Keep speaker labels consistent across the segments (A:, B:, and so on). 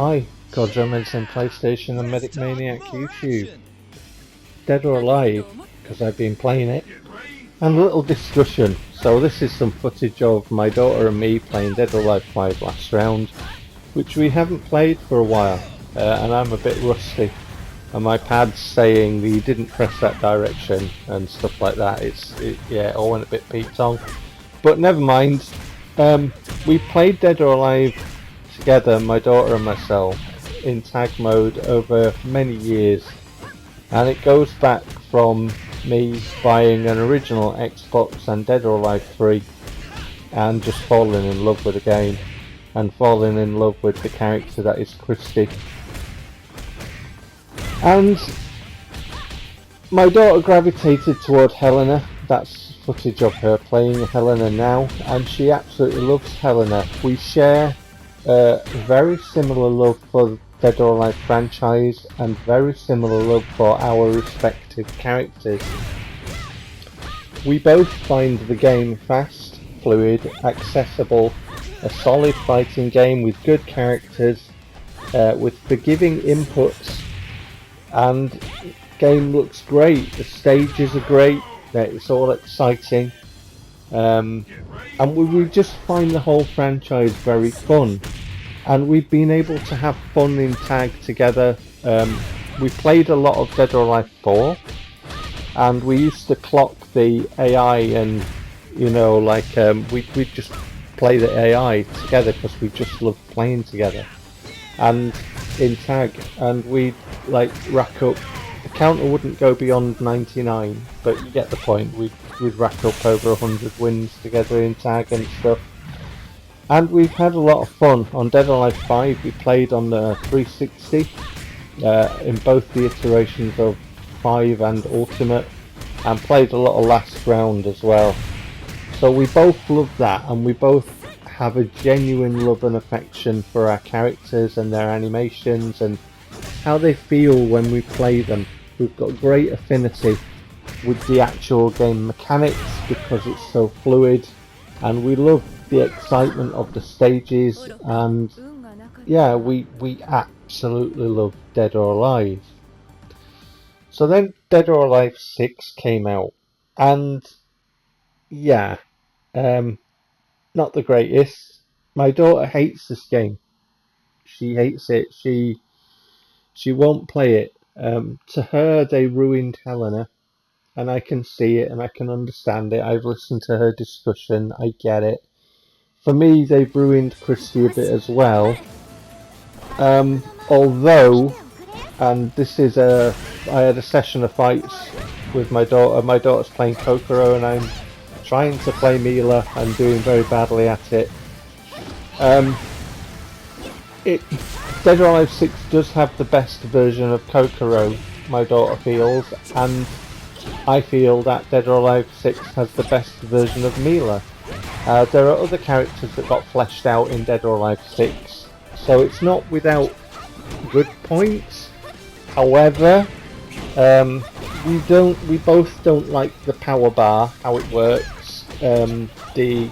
A: Hi, Godra Medicine PlayStation and Medic Maniac YouTube. Dead or Alive, because I've been playing it. And a little discussion. So this is some footage of my daughter and me playing Dead or Alive 5 last round, which we haven't played for a while, and I'm a bit rusty. And my pad's saying that you didn't press that direction and stuff like that. Yeah, it all went a bit peak-tong. But never mind. We played Dead or Alive together, my daughter and myself, in tag mode over many years, and it goes back from me buying an original Xbox and Dead or Alive 3 and just falling in love with the game and falling in love with the character that is Christy. And my daughter gravitated toward Helena. That's footage of her playing Helena now, and she absolutely loves Helena. We share very similar love for the Dead or Alive franchise and very similar love for our respective characters. We both find the game fast, fluid, accessible, a solid fighting game with good characters, with forgiving inputs, and game looks great. The stages are great, it's all exciting, and we just find the whole franchise very fun, and we've been able to have fun in tag together. We played a lot of Dead or Alive 4, and we used to clock the AI, and you know, like we'd just play the AI together because we just loved playing together and in tag, and we'd like rack up. The counter wouldn't go beyond 99, but you get the point. We'd rack up over 100 wins together in tag and stuff. And we've had a lot of fun. On Dead or Alive 5 we played on the 360 in both the iterations of 5 and Ultimate, and played a lot of Last Round as well. So we both love that, and we both have a genuine love and affection for our characters and their animations and how they feel when we play them. We've got great affinity with the actual game mechanics because it's so fluid, and we love the excitement of the stages, and yeah, we absolutely love Dead or Alive. So then Dead or Alive 6 came out, and yeah, not the greatest. My daughter hates this game. She hates it. She won't play it. To her, they ruined Helena, and I can see it and I can understand it. I've listened to her discussion. I get it. For me, they've ruined Christy a bit as well. Although, and this is I had a session of fights with my daughter. My daughter's playing Kokoro, and I'm trying to play Mila and doing very badly at it. Dead or Alive 6 does have the best version of Kokoro, my daughter feels, and I feel that Dead or Alive 6 has the best version of Mila. There are other characters that got fleshed out in Dead or Alive 6, so it's not without good points. However, we both don't like the power bar, how it works, the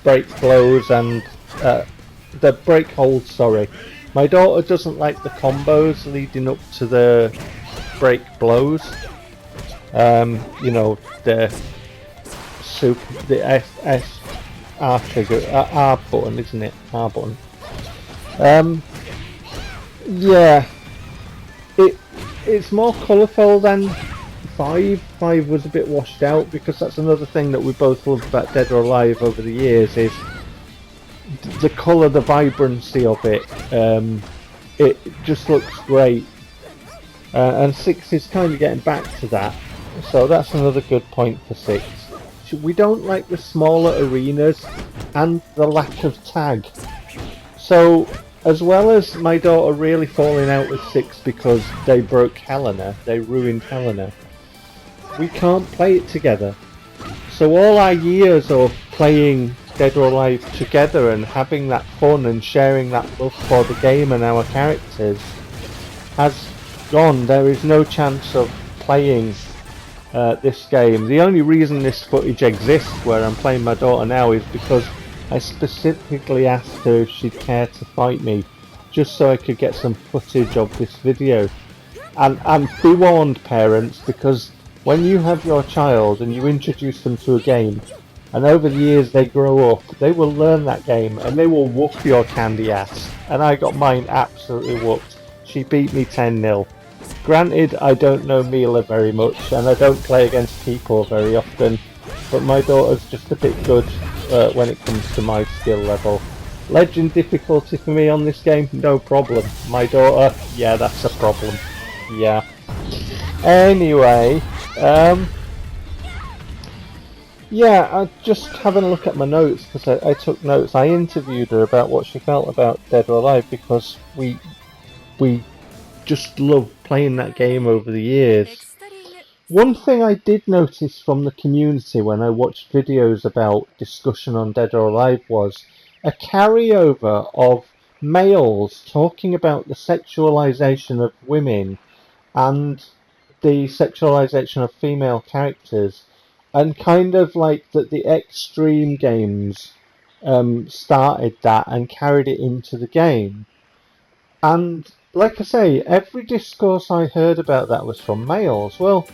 A: break blows and the break holds, sorry. My daughter doesn't like the combos leading up to the break blows. The R trigger, R button, isn't it? R button. Yeah, it's more colourful than 5. 5 was a bit washed out, because that's another thing that we both loved about Dead or Alive over the years, is the colour, the vibrancy of it. It just looks great, and 6 is kind of getting back to that, so that's another good point for 6. We don't like the smaller arenas and the lack of tag. So as well as my daughter really falling out with 6 because they broke Helena, they ruined Helena, we can't play it together. So all our years of playing Dead or Alive together and having that fun and sharing that love for the game and our characters has gone. There is no chance of playing this game. The only reason this footage exists where I'm playing my daughter now is because I specifically asked her if she'd care to fight me just so I could get some footage of this video. And be warned, parents, because when you have your child and you introduce them to a game, and over the years they grow up, they will learn that game and they will whoop your candy ass. And I got mine absolutely whooped. She beat me 10-0. Granted, I don't know Mila very much and I don't play against people very often, but my daughter's just a bit good when it comes to my skill level. Legend difficulty for me on this game, no problem. My daughter, yeah, that's a problem. Yeah. Anyway, yeah, I just having a look at my notes because I took notes. I interviewed her about what she felt about Dead or Alive because we just love playing that game over the years. One thing I did notice from the community when I watched videos about discussion on Dead or Alive was a carryover of males talking about the sexualization of women and the sexualization of female characters, and kind of like that the Xtreme games started that and carried it into the game. And like I say, every discourse I heard about that was from males. Well,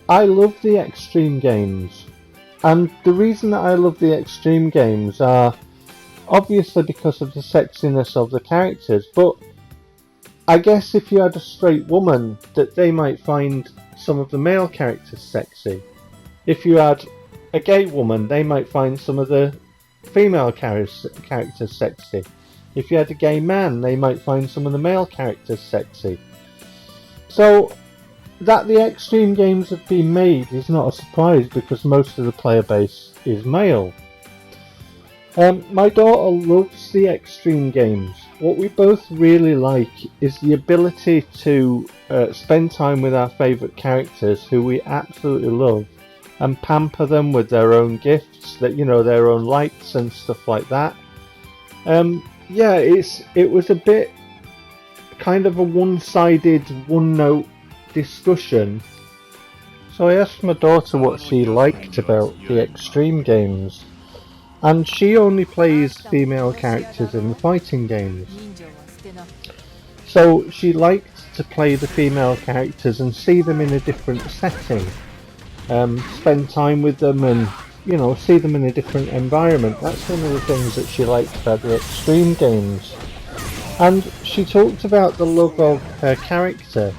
A: I love the Xtreme games, and the reason that I love the Xtreme games are obviously because of the sexiness of the characters, but I guess if you had a straight woman, that they might find some of the male characters sexy. If you had a gay woman, they might find some of the female characters sexy. If you had a gay man, they might find some of the male characters sexy. So, that the Xtreme games have been made is not a surprise because most of the player base is male. My daughter loves the Xtreme games. What we both really like is the ability to spend time with our favourite characters who we absolutely love and pamper them with their own gifts, that their own likes and stuff like that. Yeah, it was a bit kind of a one-sided, one-note discussion. So I asked my daughter what she liked about the Xtreme games, and she only plays female characters in the fighting games. So she liked to play the female characters and see them in a different setting, spend time with them and see them in a different environment. That's one of the things that she liked about the Xtreme games. And she talked about the love of her character.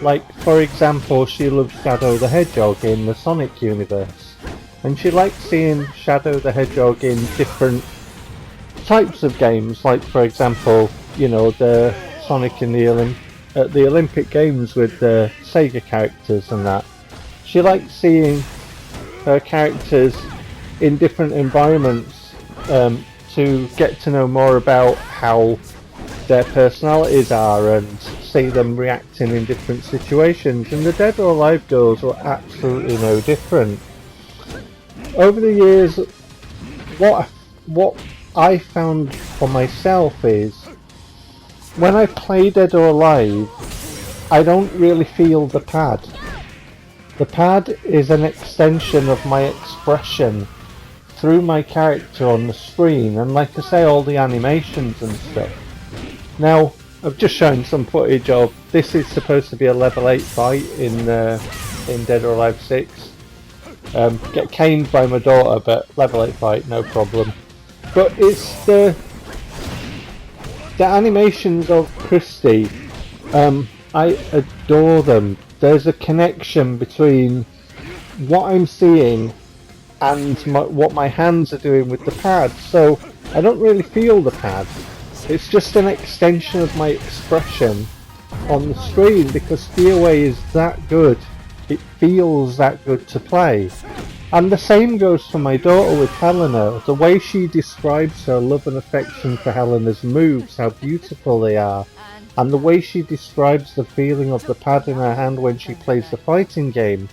A: Like, for example, she loves Shadow the Hedgehog in the Sonic universe. And she likes seeing Shadow the Hedgehog in different types of games. Like, for example, the Sonic in at the Olympic Games with the Sega characters and that. She likes seeing her characters in different environments to get to know more about how their personalities are and see them reacting in different situations, and the Dead or Alive girls were absolutely no different. Over the years, what I found for myself is when I play Dead or Alive, I don't really feel the pad. The pad is an extension of my expression through my character on the screen, and like I say, all the animations and stuff. Now, I've just shown some footage of, this is supposed to be a level 8 fight in Dead or Alive 6. Get caned by my daughter, but level 8 fight, no problem. But it's the animations of Christy, I adore them. There's a connection between what I'm seeing and what my hands are doing with the pad, so I don't really feel the pad. It's just an extension of my expression on the screen because Fearway is that good. It feels that good to play. And the same goes for my daughter with Helena. The way she describes her love and affection for Helena's moves, how beautiful they are, and the way she describes the feeling of the pad in her hand when she plays the fighting game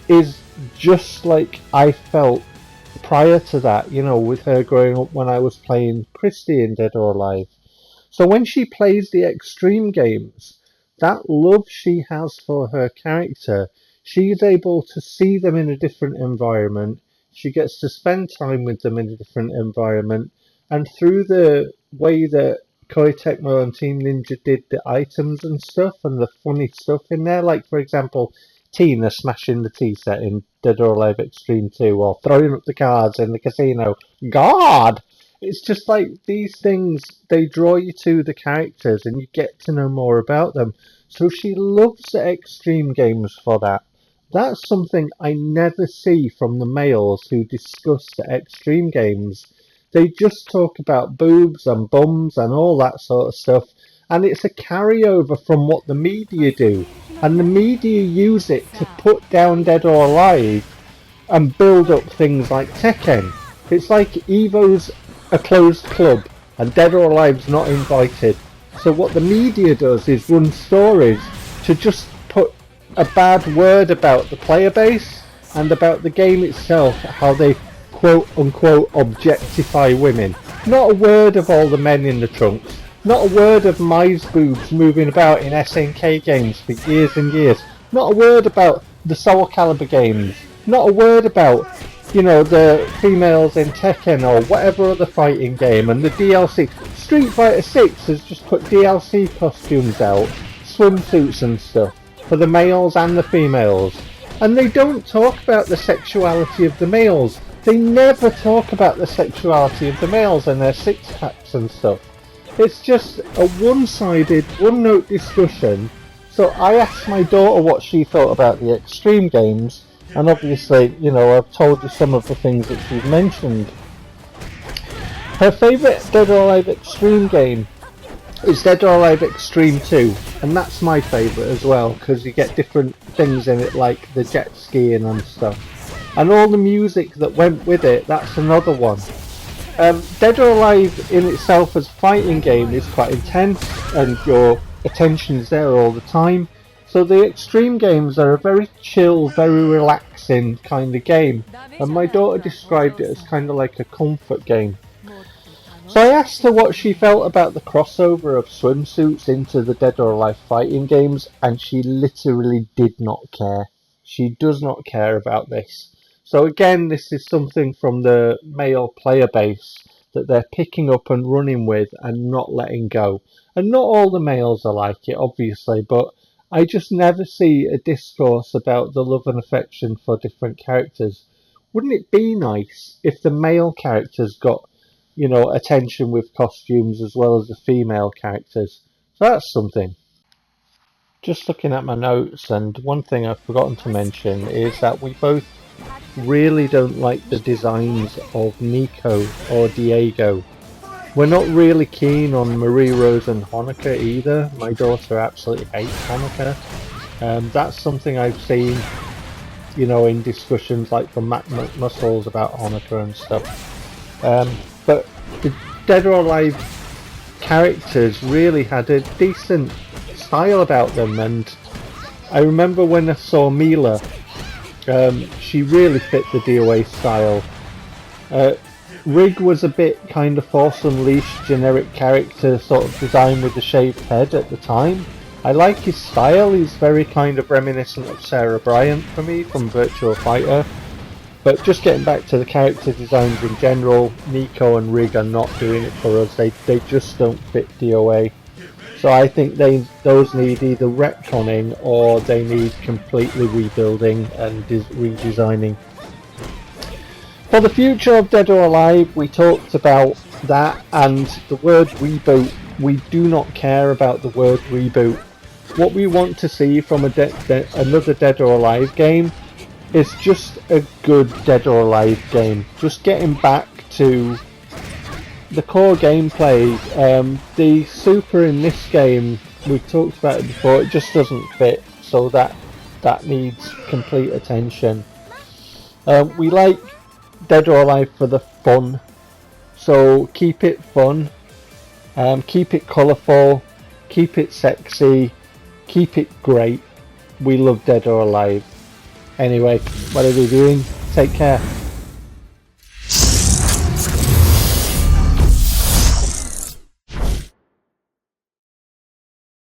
A: is just like I felt prior to that, with her growing up when I was playing Christy in Dead or Alive. So when she plays the Xtreme games, that love she has for her character, she's able to see them in a different environment, she gets to spend time with them in a different environment, and through the way that Koei Tecmo and Team Ninja did the items and stuff and the funny stuff in there. Like, for example, Tina smashing the tea set in Dead or Alive Extreme 2 or throwing up the cards in the casino. God! It's just like these things, they draw you to the characters and you get to know more about them. So she loves the extreme games for that. That's something I never see from the males who discuss the extreme games. They just talk about boobs and bums and all that sort of stuff. And it's a carryover from what the media do. And the media use it to put down Dead or Alive and build up things like Tekken. It's like Evo's a closed club and Dead or Alive's not invited. So what the media does is run stories to just put a bad word about the player base and about the game itself, how they quote unquote objectify women. Not a word of all the men in the trunks. Not a word of Mai's boobs moving about in SNK games for years and years. Not a word about the Soul Calibur games. Not a word about, you know, the females in Tekken or whatever other fighting game and the DLC. Street Fighter 6 has just put DLC costumes out, swimsuits and stuff, for the males and the females. And they don't talk about the sexuality of the males. They never talk about the sexuality of the males and their six-packs and stuff. It's just a one-sided, one-note discussion. So I asked my daughter what she thought about the extreme games, and obviously, you know, I've told you some of the things that she's mentioned. Her favourite Dead or Alive Extreme game is Dead or Alive Extreme 2, and that's my favourite as well, because you get different things in it like the jet skiing and stuff. And all the music that went with it, that's another one. Dead or Alive in itself as a fighting game is quite intense and your attention is there all the time. So the extreme games are a very chill, very relaxing kind of game. And my daughter described it as kind of like a comfort game. So I asked her what she felt about the crossover of swimsuits into the Dead or Alive fighting games, and she literally did not care. She does not care about this. So again, this is something from the male player base that they're picking up and running with and not letting go. And not all the males are like it, obviously, but I just never see a discourse about the love and affection for different characters. Wouldn't it be nice if the male characters got, you know, attention with costumes as well as the female characters? So that's something. Just looking at my notes, and one thing I've forgotten to mention is that we both really don't like the designs of Nico or Diego. We're not really keen on Marie Rose and Honoka either. My daughter absolutely hates Honoka. That's something I've seen, you know, in discussions like from Matt Muscles about Honoka and stuff. But the Dead or Alive characters really had a decent style about them, and I remember when I saw Mila, she really fit the DOA style. Rig was a bit kind of Force Unleashed generic character sort of design with the shaved head at the time. I like his style, he's very kind of reminiscent of Sarah Bryant for me from Virtua Fighter. But just getting back to the character designs in general, Nico and Rig are not doing it for us, they just don't fit DOA. So I think those need either retconning or they need completely rebuilding and redesigning. For the future of Dead or Alive, we talked about that, and the word reboot. We do not care about the word reboot. What we want to see from another Dead or Alive game is just a good Dead or Alive game. Just getting back to the core gameplay. The super in this game, we've talked about it before, it just doesn't fit, so that needs complete attention. We like Dead or Alive for the fun, so keep it fun, keep it colourful, keep it sexy, keep it great. We love Dead or Alive. Anyway, whatever you're doing, take care.